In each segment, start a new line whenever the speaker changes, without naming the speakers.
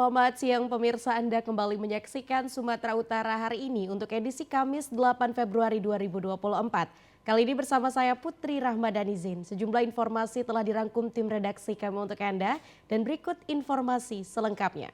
Selamat siang pemirsa, Anda kembali menyaksikan Sumatera Utara hari ini untuk edisi Kamis 8 Februari 2024. Kali ini bersama saya Putri Rahmadani Zin. Sejumlah informasi telah dirangkum tim redaksi kami untuk Anda dan berikut informasi selengkapnya.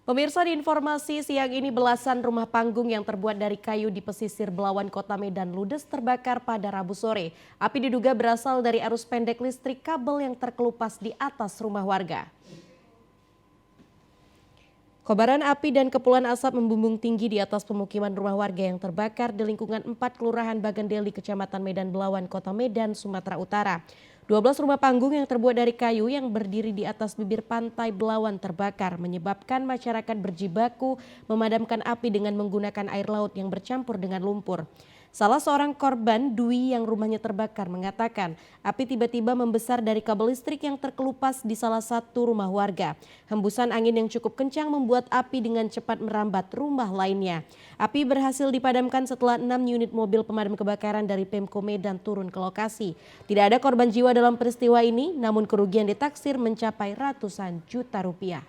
Pemirsa, di informasi siang ini belasan rumah panggung yang terbuat dari kayu di pesisir Belawan Kota Medan ludes terbakar pada Rabu sore. Api diduga berasal dari arus pendek listrik kabel yang terkelupas di atas rumah warga. Kobaran api dan kepulan asap membumbung tinggi di atas pemukiman rumah warga yang terbakar di lingkungan 4 Kelurahan Bagandeli, Kecamatan Medan Belawan, Kota Medan, Sumatera Utara. 12 rumah panggung yang terbuat dari kayu yang berdiri di atas bibir pantai Belawan terbakar, menyebabkan masyarakat berjibaku memadamkan api dengan menggunakan air laut yang bercampur dengan lumpur. Salah seorang korban, Dwi, yang rumahnya terbakar mengatakan api tiba-tiba membesar dari kabel listrik yang terkelupas di salah satu rumah warga. Hembusan angin yang cukup kencang membuat api dengan cepat merambat rumah lainnya. Api berhasil dipadamkan setelah 6 unit mobil pemadam kebakaran dari Pemko Medan turun ke lokasi. Tidak ada korban jiwa dalam peristiwa ini, namun kerugian ditaksir mencapai ratusan juta rupiah.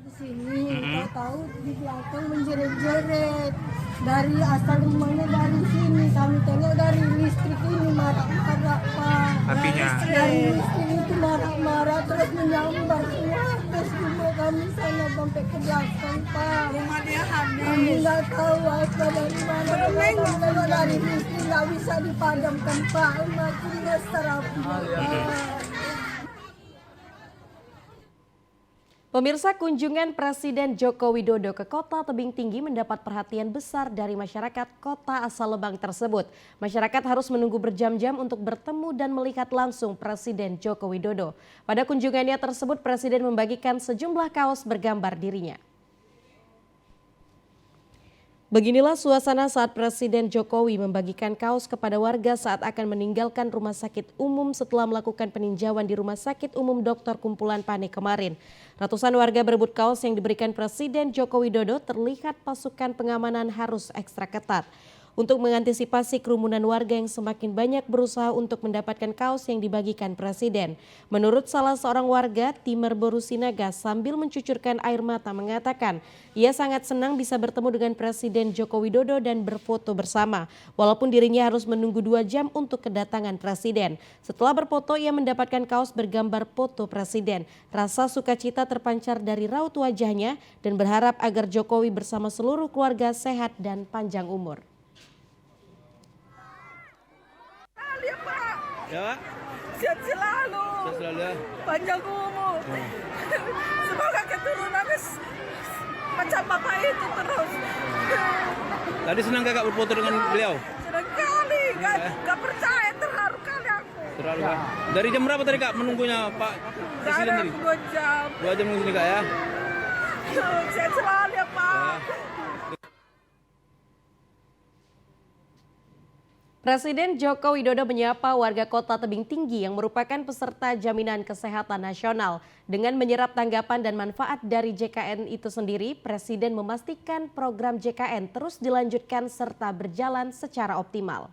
Di sini, tahu di belakang menjerit-jerit. Dari asal rumahnya dari sini, kami tengok dari listrik ini marah-marah Pak.
Apinya?
Dari listrik itu marah-marah terus menyambar semua terus rumah kami sana sampai ke belakang Pak.
Rumah dia habis.
Kami nggak tahu apa dari mana. Kalau dari listrik nggak bisa dipadamkan Pak, makin besar apinya Pak.
Pemirsa, kunjungan Presiden Joko Widodo ke Kota Tebing Tinggi mendapat perhatian besar dari masyarakat kota asal Lebang tersebut. Masyarakat harus menunggu berjam-jam untuk bertemu dan melihat langsung Presiden Joko Widodo. Pada kunjungannya tersebut, Presiden membagikan sejumlah kaos bergambar dirinya. Beginilah suasana saat Presiden Jokowi membagikan kaos kepada warga saat akan meninggalkan rumah sakit umum setelah melakukan peninjauan di Rumah Sakit Umum Dr. Kumpulan Pane kemarin. Ratusan warga berebut kaos yang diberikan Presiden Joko Widodo. Terlihat pasukan pengamanan harus ekstra ketat. Untuk mengantisipasi kerumunan warga yang semakin banyak berusaha untuk mendapatkan kaos yang dibagikan Presiden. Menurut salah seorang warga, Timer Borusinaga, sambil mencucurkan air mata mengatakan ia sangat senang bisa bertemu dengan Presiden Joko Widodo dan berfoto bersama. Walaupun dirinya harus menunggu 2 jam untuk kedatangan Presiden. Setelah berfoto, ia mendapatkan kaos bergambar foto Presiden. Rasa sukacita terpancar dari raut wajahnya dan berharap agar Jokowi bersama seluruh keluarga sehat dan panjang umur.
Ya,
Sehat selalu.
saya selalu ya.
Panjang umur. Semoga keturunannya macam bapak itu terus.
Tadi senang kakak berfoto dengan beliau?
Senang kali. Gak percaya, terharu kali aku.
Terlalu kan? Dari jam berapa tadi kak menunggunya Pak Presiden
Ada
tadi?
2 jam.
2 jam menunggu sini kak ya?
Sehat selalu ya Pak.
Presiden Joko Widodo menyapa warga Kota Tebing Tinggi yang merupakan peserta Jaminan Kesehatan Nasional. Dengan menyerap tanggapan dan manfaat dari JKN itu sendiri, Presiden memastikan program JKN terus dilanjutkan serta berjalan secara optimal.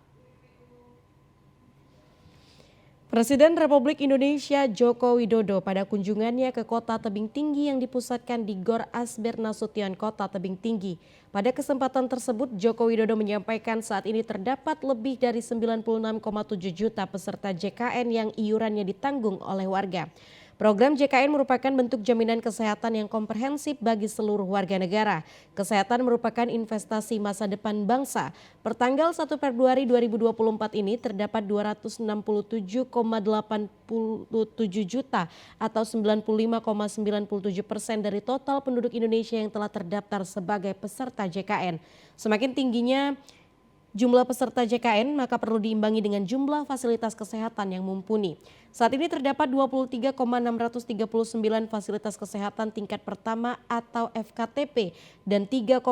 Presiden Republik Indonesia Joko Widodo pada kunjungannya ke Kota Tebing Tinggi yang dipusatkan di Gor Asber Nasution Kota Tebing Tinggi. Pada kesempatan tersebut, Joko Widodo menyampaikan saat ini terdapat lebih dari 96,7 juta peserta JKN yang iurannya ditanggung oleh warga. Program JKN merupakan bentuk jaminan kesehatan yang komprehensif bagi seluruh warga negara. Kesehatan merupakan investasi masa depan bangsa. Pertanggal 1 Februari 2024 ini terdapat 267,87 juta atau 95,97% dari total penduduk Indonesia yang telah terdaftar sebagai peserta JKN. Semakin tingginya jumlah peserta JKN maka perlu diimbangi dengan jumlah fasilitas kesehatan yang mumpuni. Saat ini terdapat 23,639 fasilitas kesehatan tingkat pertama atau FKTP dan 3,120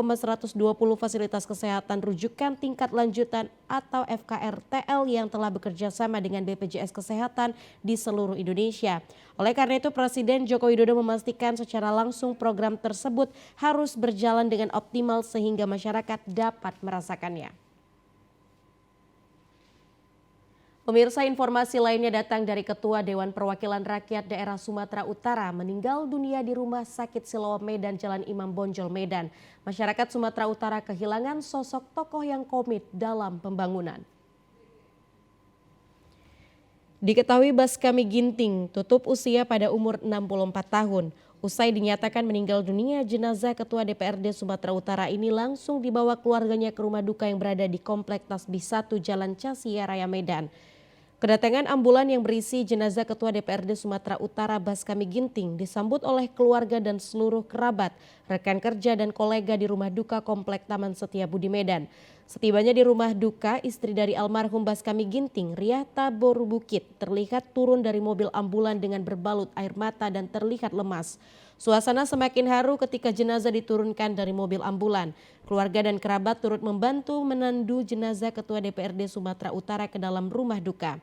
fasilitas kesehatan rujukan tingkat lanjutan atau FKRTL yang telah bekerja sama dengan BPJS Kesehatan di seluruh Indonesia. Oleh karena itu Presiden Joko Widodo memastikan secara langsung program tersebut harus berjalan dengan optimal sehingga masyarakat dapat merasakannya. Pemirsa, informasi lainnya datang dari Ketua Dewan Perwakilan Rakyat Daerah Sumatera Utara meninggal dunia di Rumah Sakit Siloam Medan, Jalan Imam Bonjol, Medan. Masyarakat Sumatera Utara kehilangan sosok tokoh yang komit dalam pembangunan. Diketahui Baskami Ginting tutup usia pada umur 64 tahun. Usai dinyatakan meninggal dunia, jenazah Ketua DPRD Sumatera Utara ini langsung dibawa keluarganya ke rumah duka yang berada di Komplek Tasbih 1 Jalan Casia Raya, Medan. Kedatangan ambulan yang berisi jenazah Ketua DPRD Sumatera Utara Baskami Ginting disambut oleh keluarga dan seluruh kerabat, rekan kerja dan kolega di rumah duka Komplek Taman Setiabudi, Medan. Setibanya di rumah duka, istri dari almarhum Baskami Ginting, Riata Borubukit, terlihat turun dari mobil ambulan dengan berbalut air mata dan terlihat lemas. Suasana semakin haru ketika jenazah diturunkan dari mobil ambulan. Keluarga dan kerabat turut membantu menandu jenazah Ketua DPRD Sumatera Utara ke dalam rumah duka.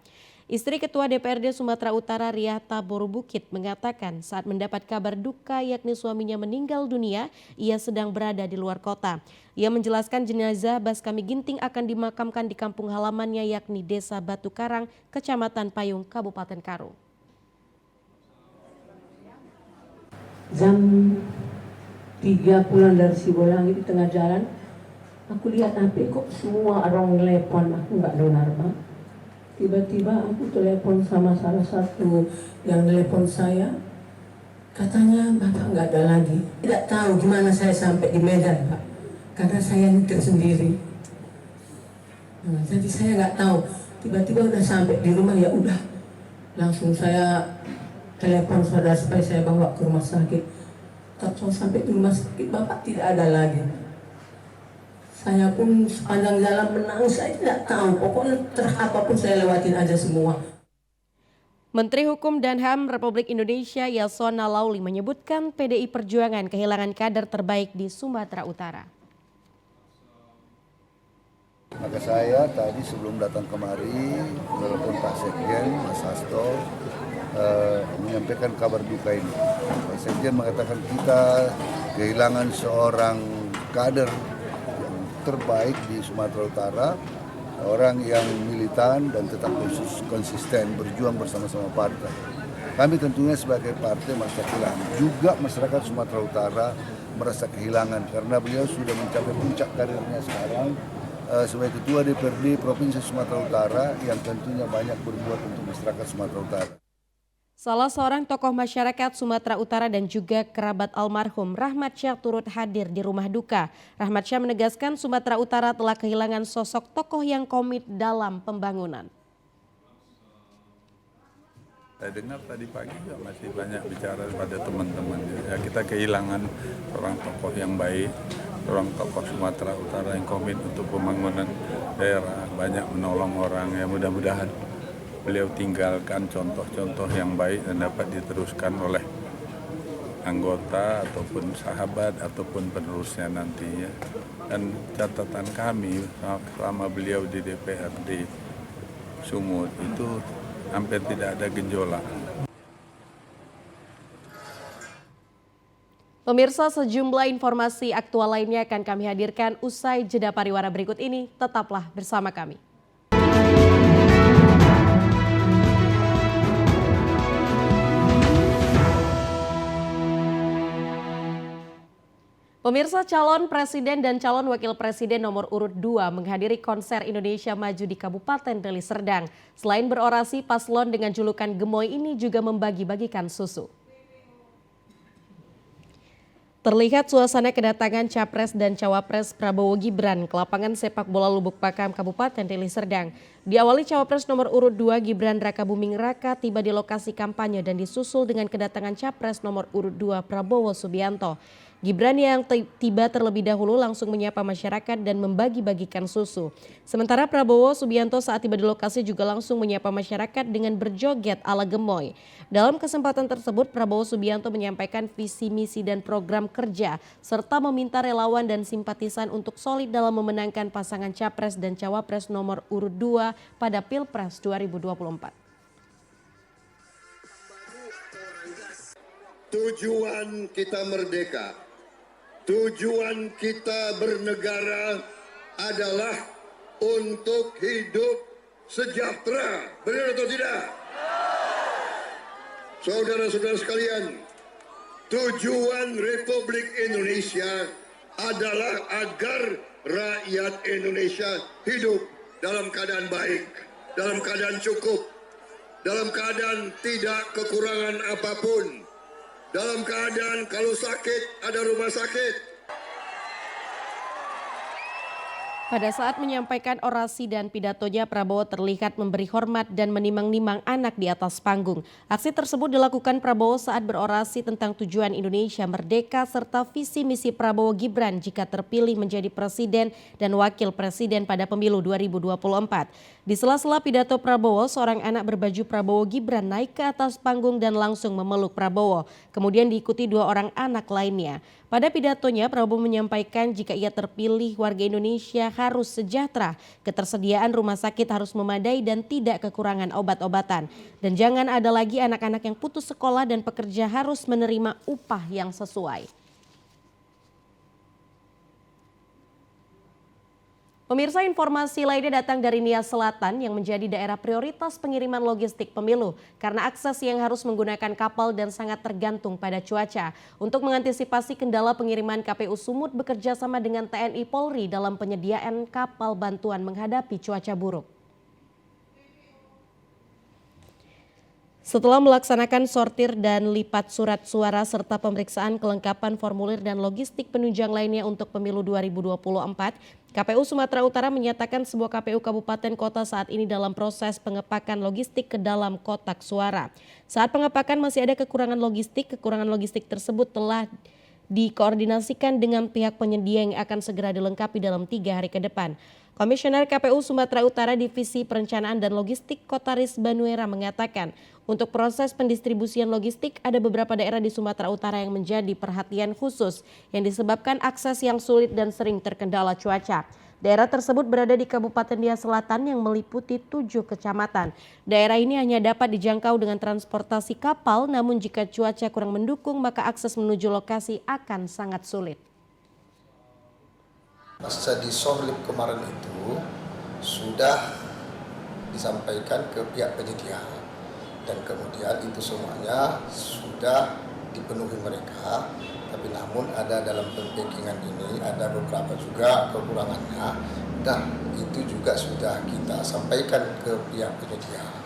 Istri Ketua DPRD Sumatera Utara Riata Borubukit mengatakan saat mendapat kabar duka yakni suaminya meninggal dunia, ia sedang berada di luar kota. Ia menjelaskan jenazah Baskami Ginting akan dimakamkan di kampung halamannya yakni Desa Batu Karang, Kecamatan Payung, Kabupaten Karo.
Jam 3 pulang dari Sibolangit di tengah jalan, aku lihat HP kok semua orang telepon, aku nggak dengar Bang. Tiba-tiba aku telepon sama salah satu yang telepon saya, katanya Bapak nggak ada lagi. Tidak tahu gimana saya sampai di Medan Pak, karena saya nyetir sendiri. Jadi saya nggak tahu, tiba-tiba udah sampai di rumah ya udah, langsung saya telepon saudara supaya saya bawa ke rumah sakit. Tapi sampai di rumah sakit Bapak tidak ada lagi. Saya pun sepanjang jalan menangis, saya tidak tahu. Pokoknya apapun saya lewatin aja semua.
Menteri Hukum dan HAM Republik Indonesia Yasona Lauli menyebutkan PDI Perjuangan kehilangan kader terbaik di Sumatera Utara.
Maka saya tadi sebelum datang kemari telepon Pak Sekjen, Mas Hasto, menyampaikan kabar duka ini. Pak Sekjen mengatakan kita kehilangan seorang kader yang terbaik di Sumatera Utara, orang yang militan dan tetap konsisten berjuang bersama-sama partai. Kami tentunya sebagai partai merasa kehilangan. Juga masyarakat Sumatera Utara merasa kehilangan karena beliau sudah mencapai puncak karirnya sekarang sebagai Ketua DPRD Provinsi Sumatera Utara yang tentunya banyak berbuat untuk masyarakat Sumatera Utara.
Salah seorang tokoh masyarakat Sumatera Utara dan juga kerabat almarhum Rahmat Syah turut hadir di rumah duka. Rahmat Syah menegaskan Sumatera Utara telah kehilangan sosok tokoh yang komit dalam pembangunan.
Saya dengar tadi pagi juga masih banyak bicara pada teman-teman. Ya, kita kehilangan seorang tokoh yang baik, seorang tokoh Sumatera Utara yang komit untuk pembangunan daerah, banyak menolong orang. Ya mudah-mudahan beliau tinggalkan contoh-contoh yang baik dan dapat diteruskan oleh anggota ataupun sahabat ataupun penerusnya nantinya. Dan catatan kami selama beliau di DPRD Sumut itu hampir tidak ada gejolak.
Pemirsa, sejumlah informasi aktual lainnya akan kami hadirkan usai jeda pariwara berikut ini. Tetaplah bersama kami. Pemirsa, calon presiden dan calon wakil presiden nomor urut 2 menghadiri konser Indonesia Maju di Kabupaten Deli Serdang. Selain berorasi, paslon dengan julukan Gemoy ini juga membagi-bagikan susu. Terlihat suasana kedatangan Capres dan Cawapres Prabowo Gibran ke lapangan sepak bola Lubuk Pakam Kabupaten Deli Serdang. Diawali Cawapres nomor urut 2 Gibran Rakabuming Raka tiba di lokasi kampanye dan disusul dengan kedatangan Capres nomor urut 2 Prabowo Subianto. Gibran yang tiba terlebih dahulu langsung menyapa masyarakat dan membagi-bagikan susu. Sementara Prabowo Subianto saat tiba di lokasi juga langsung menyapa masyarakat dengan berjoget ala gemoy. Dalam kesempatan tersebut, Prabowo Subianto menyampaikan visi misi dan program kerja serta meminta relawan dan simpatisan untuk solid dalam memenangkan pasangan Capres dan Cawapres nomor urut 2 pada Pilpres 2024.
Tujuan kita merdeka, tujuan kita bernegara adalah untuk hidup sejahtera. Benar atau tidak? Saudara-saudara sekalian, tujuan Republik Indonesia adalah agar rakyat Indonesia hidup dalam keadaan baik, dalam keadaan cukup, dalam keadaan tidak kekurangan apapun. Dalam keadaan kalau sakit ada rumah sakit.
Pada saat menyampaikan orasi dan pidatonya, Prabowo terlihat memberi hormat dan menimang-nimang anak di atas panggung. Aksi tersebut dilakukan Prabowo saat berorasi tentang tujuan Indonesia merdeka serta visi misi Prabowo Gibran jika terpilih menjadi presiden dan wakil presiden pada pemilu 2024. Di sela-sela pidato Prabowo, seorang anak berbaju Prabowo Gibran naik ke atas panggung dan langsung memeluk Prabowo. Kemudian diikuti 2 orang anak lainnya. Pada pidatonya, Prabowo menyampaikan jika ia terpilih, warga Indonesia harus sejahtera, ketersediaan rumah sakit harus memadai dan tidak kekurangan obat-obatan. Dan jangan ada lagi anak-anak yang putus sekolah dan pekerja harus menerima upah yang sesuai. Pemirsa, informasi lainnya datang dari Nia Selatan yang menjadi daerah prioritas pengiriman logistik pemilu karena akses yang harus menggunakan kapal dan sangat tergantung pada cuaca. Untuk mengantisipasi kendala pengiriman, KPU Sumut bekerja sama dengan TNI Polri dalam penyediaan kapal bantuan menghadapi cuaca buruk. Setelah melaksanakan sortir dan lipat surat suara serta pemeriksaan kelengkapan formulir dan logistik penunjang lainnya untuk pemilu 2024, KPU Sumatera Utara menyatakan sebuah KPU kabupaten kota saat ini dalam proses pengepakan logistik ke dalam kotak suara. Saat pengepakan masih ada kekurangan logistik tersebut telah dikoordinasikan dengan pihak penyedia yang akan segera dilengkapi dalam 3 hari ke depan. Komisioner KPU Sumatera Utara Divisi Perencanaan dan Logistik Kotaris Banuera mengatakan untuk proses pendistribusian logistik ada beberapa daerah di Sumatera Utara yang menjadi perhatian khusus yang disebabkan akses yang sulit dan sering terkendala cuaca. Daerah tersebut berada di Kabupaten Nia Selatan yang meliputi 7 kecamatan. Daerah ini hanya dapat dijangkau dengan transportasi kapal, namun jika cuaca kurang mendukung maka akses menuju lokasi akan sangat sulit.
Masa di Sorlip kemarin itu sudah disampaikan ke pihak penyedia dan kemudian itu semuanya sudah dipenuhi mereka, tapi namun ada dalam pembakingan ini ada beberapa juga kekurangannya dan itu juga sudah kita sampaikan ke pihak penyedia.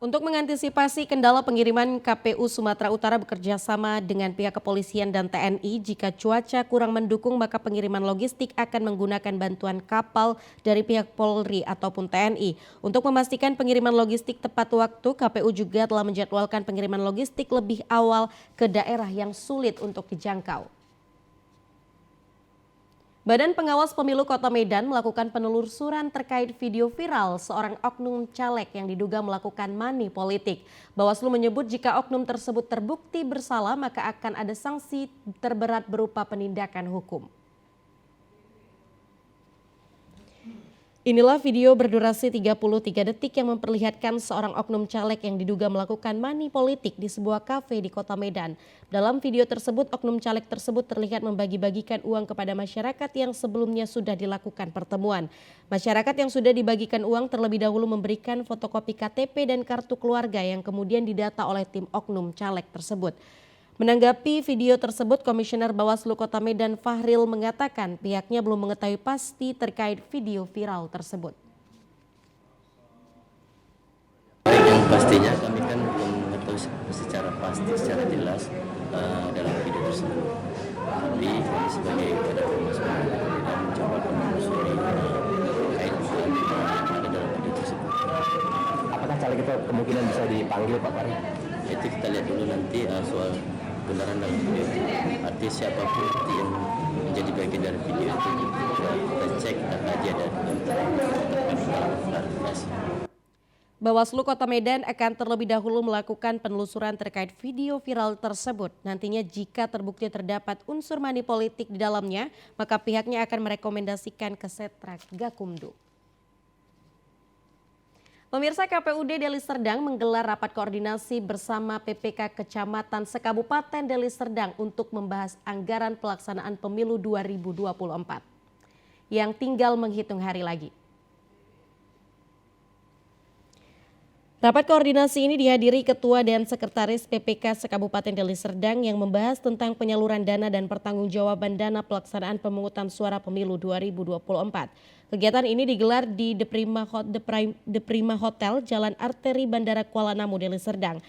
Untuk mengantisipasi kendala pengiriman, KPU Sumatera Utara bekerja sama dengan pihak kepolisian dan TNI. Jika cuaca kurang mendukung maka pengiriman logistik akan menggunakan bantuan kapal dari pihak Polri ataupun TNI. Untuk memastikan pengiriman logistik tepat waktu, KPU juga telah menjadwalkan pengiriman logistik lebih awal ke daerah yang sulit untuk dijangkau. Badan Pengawas Pemilu Kota Medan melakukan penelusuran terkait video viral seorang oknum caleg yang diduga melakukan money politik. Bawaslu menyebut jika oknum tersebut terbukti bersalah maka akan ada sanksi terberat berupa penindakan hukum. Inilah video berdurasi 33 detik yang memperlihatkan seorang oknum caleg yang diduga melakukan money politik di sebuah kafe di Kota Medan. Dalam video tersebut, oknum caleg tersebut terlihat membagi-bagikan uang kepada masyarakat yang sebelumnya sudah dilakukan pertemuan. Masyarakat yang sudah dibagikan uang terlebih dahulu memberikan fotokopi KTP dan kartu keluarga yang kemudian didata oleh tim oknum caleg tersebut. Menanggapi video tersebut, Komisioner Bawaslu Kota Medan Fahril mengatakan pihaknya belum mengetahui pasti terkait video viral tersebut.
Yang pastinya kami kan belum mengetahui secara pasti, secara jelas dalam video tersebut. Tapi kami sebagai Badan Pengawas Pemilu dan mencoba menelusuri terkait yang ada dalam video tersebut. Apakah caleg itu kemungkinan bisa dipanggil Pak Fahril? Itu kita lihat dulu nanti soal kebenaran dalam video itu. Artinya siapapun nanti yang menjadi bagian dari video itu kita cek data dia dan klarifikasi.
Bawaslu Kota Medan akan terlebih dahulu melakukan penelusuran terkait video viral tersebut. Nantinya jika terbukti terdapat unsur money politik di dalamnya, maka pihaknya akan merekomendasikan ke Setrak Gakumdu. Pemirsa, KPUD Deli Serdang menggelar rapat koordinasi bersama PPK Kecamatan Sekabupaten Deli Serdang untuk membahas anggaran pelaksanaan pemilu 2024 yang tinggal menghitung hari lagi. Rapat koordinasi ini dihadiri Ketua dan Sekretaris PPK Sekabupaten Deli Serdang yang membahas tentang penyaluran dana dan pertanggungjawaban dana pelaksanaan pemungutan suara pemilu 2024. Kegiatan ini digelar di The Prima Hotel, Jalan Arteri Bandara Kuala Namu, Deli Serdang.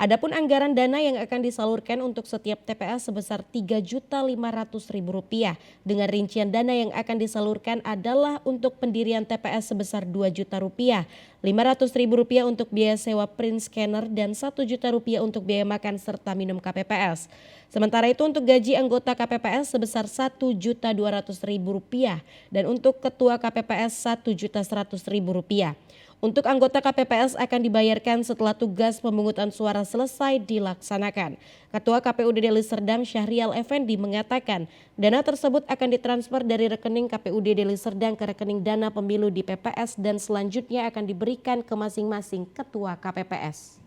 Adapun anggaran dana yang akan disalurkan untuk setiap TPS sebesar Rp3.500.000 dengan rincian dana yang akan disalurkan adalah untuk pendirian TPS sebesar Rp2 juta, Rp500.000 untuk biaya sewa print scanner dan Rp1 juta untuk biaya makan serta minum KPPS. Sementara itu untuk gaji anggota KPPS sebesar Rp1.200.000 dan untuk ketua KPPS Rp1.100.000. Untuk anggota KPPS akan dibayarkan setelah tugas pemungutan suara selesai dilaksanakan. Ketua KPUD Deli Serdang Syahrial Effendi mengatakan dana tersebut akan ditransfer dari rekening KPUD Deli Serdang ke rekening dana pemilu di PPS dan selanjutnya akan diberikan ke masing-masing ketua KPPS.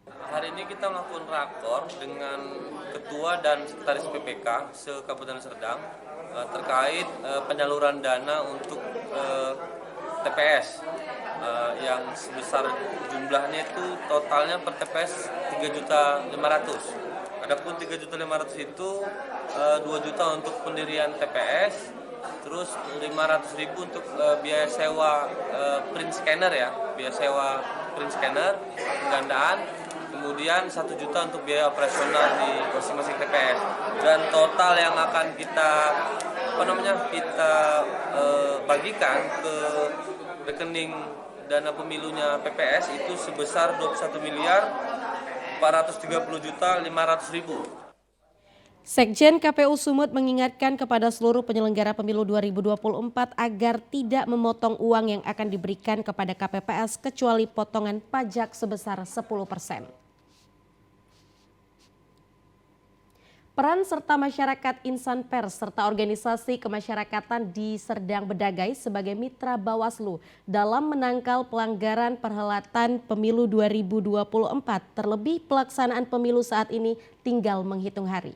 Hari ini kita melakukan rakor dengan ketua dan sekretaris PPK se-Kabupaten Serdang terkait penyaluran dana untuk TPS yang sebesar jumlahnya itu totalnya per TPS Rp3.500.000. Adapun Rp3.500.000 itu 2 juta untuk pendirian TPS, terus Rp500.000 untuk biaya sewa print scanner ya, biaya sewa print scanner penggandaan. Kemudian 1 juta untuk biaya operasional di masing-masing TPS, dan total yang akan kita bagikan ke rekening dana pemilunya PPS itu sebesar Rp21.430.500.000.
Sekjen KPU Sumut mengingatkan kepada seluruh penyelenggara pemilu 2024 agar tidak memotong uang yang akan diberikan kepada KPPS kecuali potongan pajak sebesar 10%. Peran serta masyarakat insan pers serta organisasi kemasyarakatan di Serdang Bedagai sebagai mitra Bawaslu dalam menangkal pelanggaran perhelatan pemilu 2024, terlebih pelaksanaan pemilu saat ini tinggal menghitung hari.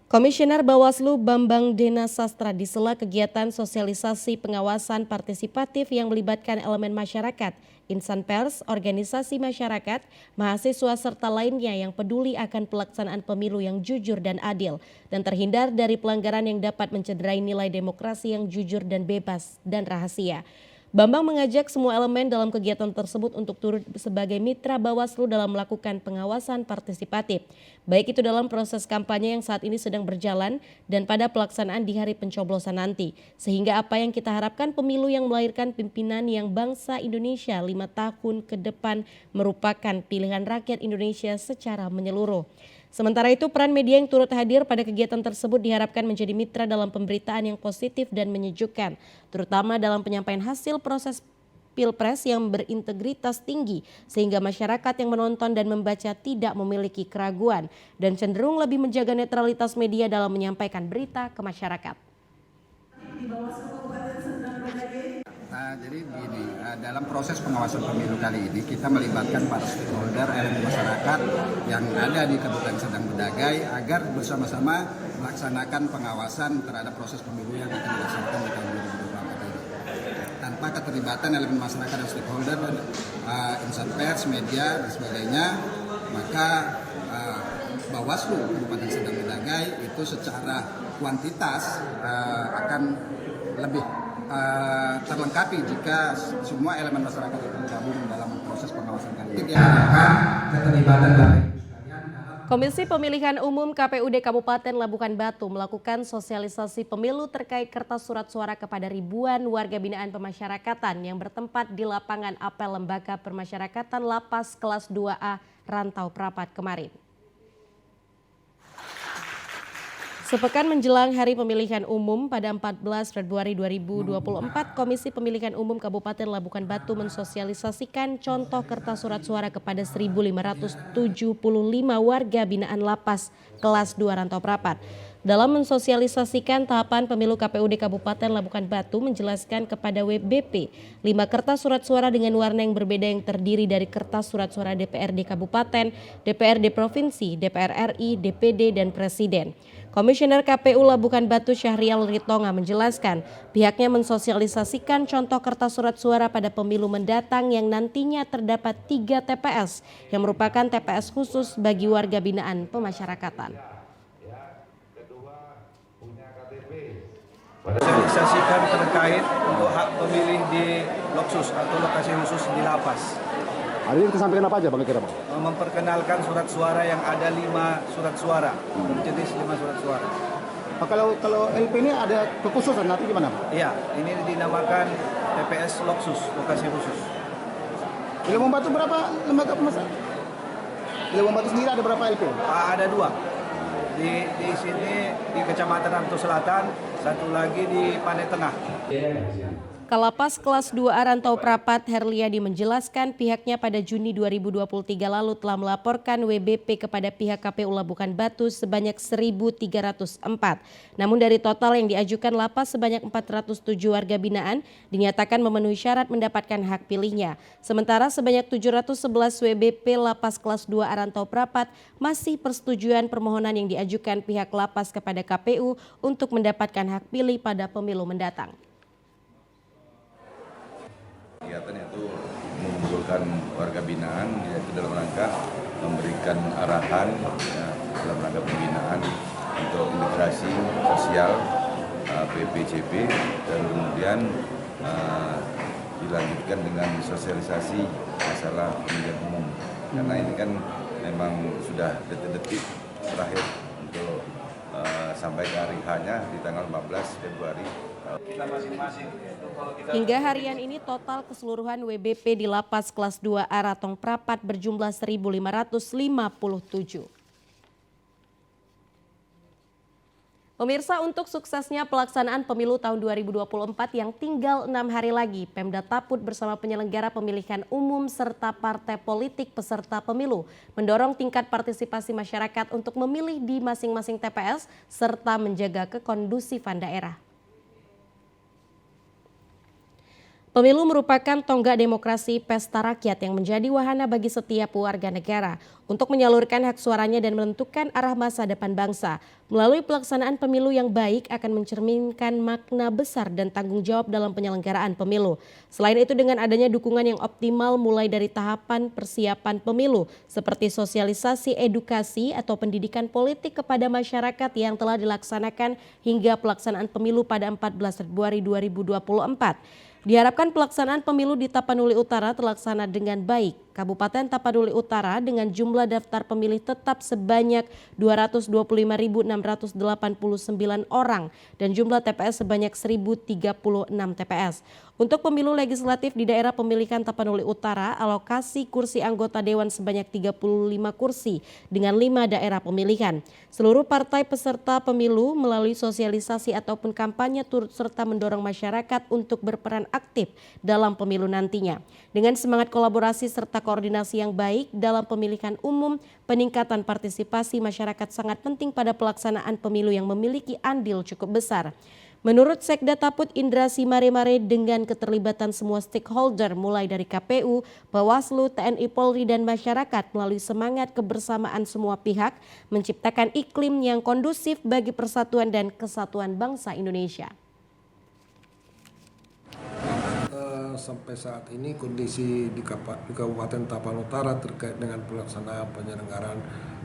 Komisioner Bawaslu Bambang Dena Sastra di sela kegiatan sosialisasi pengawasan partisipatif yang melibatkan elemen masyarakat, insan pers, organisasi masyarakat, mahasiswa serta lainnya yang peduli akan pelaksanaan pemilu yang jujur dan adil dan terhindar dari pelanggaran yang dapat mencederai nilai demokrasi yang jujur dan bebas dan rahasia. Bambang mengajak semua elemen dalam kegiatan tersebut untuk turut sebagai mitra Bawaslu dalam melakukan pengawasan partisipatif, baik itu dalam proses kampanye yang saat ini sedang berjalan dan pada pelaksanaan di hari pencoblosan nanti. Sehingga apa yang kita harapkan pemilu yang melahirkan pimpinan yang bangsa Indonesia 5 tahun ke depan merupakan pilihan rakyat Indonesia secara menyeluruh. Sementara itu peran media yang turut hadir pada kegiatan tersebut diharapkan menjadi mitra dalam pemberitaan yang positif dan menyejukkan, terutama dalam penyampaian hasil proses Pilpres yang berintegritas tinggi sehingga masyarakat yang menonton dan membaca tidak memiliki keraguan dan cenderung lebih menjaga netralitas media dalam menyampaikan berita ke masyarakat.
Jadi begini, dalam proses pengawasan pemilu kali ini kita melibatkan para stakeholder elemen masyarakat yang ada di Kabupaten Serdang Bedagai agar bersama-sama melaksanakan pengawasan terhadap proses pemilu yang akan dilaksanakan di tahun 2024 ini. Tanpa keterlibatan elemen masyarakat dan stakeholder, insan pers, media dan sebagainya, maka Bawaslu Kabupaten Serdang Bedagai itu secara kuantitas akan lebih terlengkapi jika semua elemen masyarakat itu bergabung dalam proses pengawasan kali ini.
Diharapkan keterlibatan Bapak Ibu sekalian dalam
Komisi Pemilihan Umum KPUD Kabupaten Labuhan Batu melakukan sosialisasi pemilu terkait kertas surat suara kepada ribuan warga binaan pemasyarakatan yang bertempat di lapangan apel Lembaga Permasyarakatan Lapas kelas 2A Rantau Prapat kemarin. Sepekan menjelang Hari Pemilihan Umum pada 14 Februari 2024, Komisi Pemilihan Umum Kabupaten Labuhan Batu mensosialisasikan contoh kertas surat suara kepada 1.575 warga binaan lapas kelas 2 Rantau Prapat. Dalam mensosialisasikan tahapan pemilu KPUD Kabupaten Labuhan Batu menjelaskan kepada WBP 5 kertas surat suara dengan warna yang berbeda yang terdiri dari kertas surat suara DPRD Kabupaten, DPRD Provinsi, DPR RI, DPD, dan Presiden. Komisioner KPU Labuhan Batu Syahrial Ritonga menjelaskan pihaknya mensosialisasikan contoh kertas surat suara pada pemilu mendatang yang nantinya terdapat 3 TPS yang merupakan TPS khusus bagi warga binaan pemasyarakatan.
Sosialisasikan terkait untuk hak pemilih di Loksus atau lokasi khusus di lapas.
Hari ini kita sampaikan apa aja Bang Kira, Bang?
Memperkenalkan surat suara yang ada 5 surat suara, berjenis 5 surat suara.
Kalau LP ini ada kekhususan nanti gimana?
Iya, ini dinamakan TPS Loksus, lokasi khusus.
Di Labuhan Batu berapa lembaga pemasyarakatan? Di Labuhan Batu sendiri ada berapa LP?
Ada 2. Di sini di Kecamatan Rantau Selatan, satu lagi di Panai Tengah.
Kalapas kelas 2A Rantau Prapat Herliadi menjelaskan pihaknya pada Juni 2023 lalu telah melaporkan WBP kepada pihak KPU Labuhan Batu sebanyak 1.304. Namun dari total yang diajukan lapas sebanyak 407 warga binaan dinyatakan memenuhi syarat mendapatkan hak pilihnya. Sementara sebanyak 711 WBP lapas kelas 2A Rantau Prapat masih persetujuan permohonan yang diajukan pihak lapas kepada KPU untuk mendapatkan hak pilih pada pemilu mendatang.
Kegiatan itu mengumpulkan warga binaan yaitu dalam rangka memberikan arahan dalam rangka pembinaan untuk integrasi sosial PPCP dan kemudian dilanjutkan dengan sosialisasi masalah pemilihan umum karena ini kan memang sudah detik-detik terakhir untuk sampai ke hari H-nya di tanggal 14 Februari.
Hingga harian ini total keseluruhan WBP di lapas kelas 2A Rantau Prapat berjumlah 1.557. Pemirsa, untuk suksesnya pelaksanaan pemilu tahun 2024 yang tinggal 6 hari lagi, Pemda Taput bersama penyelenggara pemilihan umum serta partai politik peserta pemilu mendorong tingkat partisipasi masyarakat untuk memilih di masing-masing TPS serta menjaga kekondusifan daerah. Pemilu merupakan tonggak demokrasi pesta rakyat yang menjadi wahana bagi setiap warga negara untuk menyalurkan hak suaranya dan menentukan arah masa depan bangsa. Melalui pelaksanaan pemilu yang baik akan mencerminkan makna besar dan tanggung jawab dalam penyelenggaraan pemilu. Selain itu dengan adanya dukungan yang optimal mulai dari tahapan persiapan pemilu seperti sosialisasi edukasi atau pendidikan politik kepada masyarakat yang telah dilaksanakan hingga pelaksanaan pemilu pada 14 Februari 2024. Diharapkan pelaksanaan pemilu di Tapanuli Utara terlaksana dengan baik. Kabupaten Tapanuli Utara dengan jumlah daftar pemilih tetap sebanyak 225.689 orang dan jumlah TPS sebanyak 1.036 TPS. Untuk pemilu legislatif di daerah pemilihan Tapanuli Utara, alokasi kursi anggota dewan sebanyak 35 kursi dengan 5 daerah pemilihan. Seluruh partai peserta pemilu melalui sosialisasi ataupun kampanye turut serta mendorong masyarakat untuk berperan aktif dalam pemilu nantinya. Dengan semangat kolaborasi serta koordinasi yang baik dalam pemilihan umum, peningkatan partisipasi masyarakat sangat penting pada pelaksanaan pemilu yang memiliki andil cukup besar. Menurut Sekda Taput Indra Simaremare, dengan keterlibatan semua stakeholder mulai dari KPU, Bawaslu, TNI Polri dan masyarakat melalui semangat kebersamaan semua pihak menciptakan iklim yang kondusif bagi persatuan dan kesatuan bangsa Indonesia.
Sampai saat ini kondisi di Kabupaten Tapanuli Utara terkait dengan pelaksanaan penyelenggaraan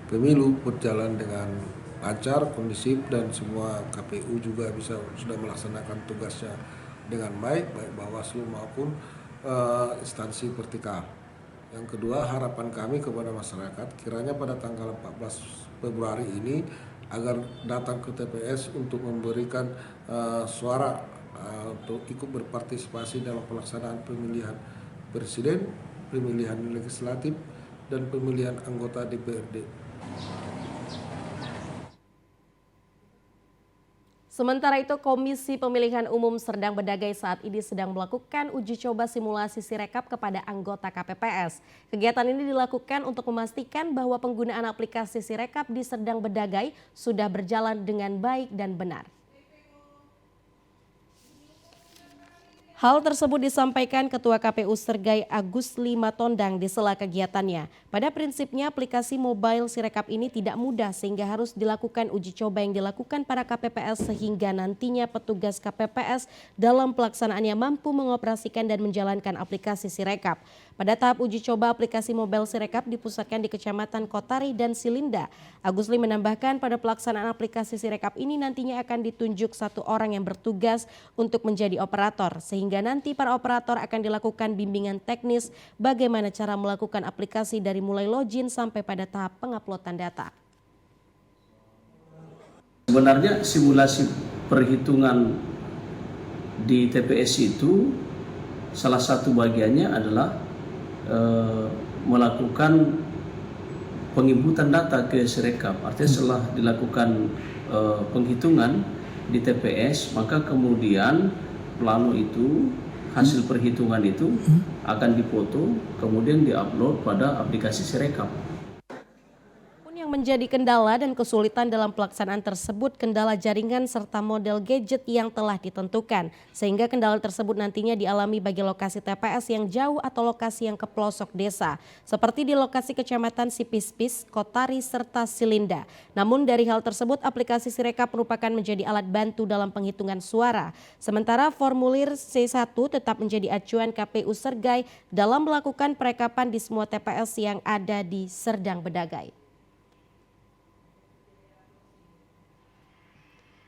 pemilu berjalan dengan lancar, kondusif dan semua KPU juga sudah melaksanakan tugasnya dengan baik Bawaslu maupun instansi vertikal. Yang kedua, harapan kami kepada masyarakat kiranya pada tanggal 14 Februari ini agar datang ke TPS untuk memberikan suara untuk ikut berpartisipasi dalam pelaksanaan pemilihan presiden, pemilihan legislatif, dan pemilihan anggota DPRD.
Sementara itu, Komisi Pemilihan Umum Serdang Bedagai saat ini sedang melakukan uji coba simulasi Sirekap kepada anggota KPPS. Kegiatan ini dilakukan untuk memastikan bahwa penggunaan aplikasi Sirekap di Serdang Bedagai sudah berjalan dengan baik dan benar. Hal tersebut disampaikan Ketua KPU Sergai Agusli Matondang di sela kegiatannya. Pada prinsipnya aplikasi mobile Sirekap ini tidak mudah sehingga harus dilakukan uji coba yang dilakukan para KPPS sehingga nantinya petugas KPPS dalam pelaksanaannya mampu mengoperasikan dan menjalankan aplikasi Sirekap. Pada tahap uji coba aplikasi mobile Sirekap dipusatkan di Kecamatan Kotari dan Silinda. Agusli menambahkan pada pelaksanaan aplikasi Sirekap ini nantinya akan ditunjuk satu orang yang bertugas untuk menjadi operator sehingga nanti para operator akan dilakukan bimbingan teknis bagaimana cara melakukan aplikasi dari mulai login sampai pada tahap penguploadan data.
Sebenarnya simulasi perhitungan di TPS itu salah satu bagiannya adalah melakukan penginputan data ke Sirekap. Artinya setelah dilakukan penghitungan di TPS, maka kemudian plano itu, hasil perhitungan itu akan dipoto, kemudian diupload pada aplikasi Sirekap.
Yang menjadi kendala dan kesulitan dalam pelaksanaan tersebut kendala jaringan serta model gadget yang telah ditentukan. Sehingga kendala tersebut nantinya dialami bagi lokasi TPS yang jauh atau lokasi yang ke pelosok desa. Seperti di lokasi Kecamatan Sipispis, Kotari, serta Silinda. Namun dari hal tersebut aplikasi Sirekap merupakan menjadi alat bantu dalam penghitungan suara. Sementara formulir C1 tetap menjadi acuan KPU Sergai dalam melakukan perekapan di semua TPS yang ada di Serdang Bedagai.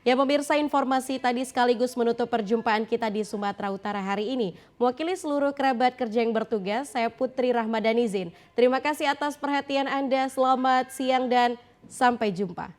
Ya pemirsa, informasi tadi sekaligus menutup perjumpaan kita di Sumatera Utara hari ini. Mewakili seluruh kerabat kerja yang bertugas, saya Putri Rahmadanizin. Terima kasih atas perhatian Anda, selamat siang dan sampai jumpa.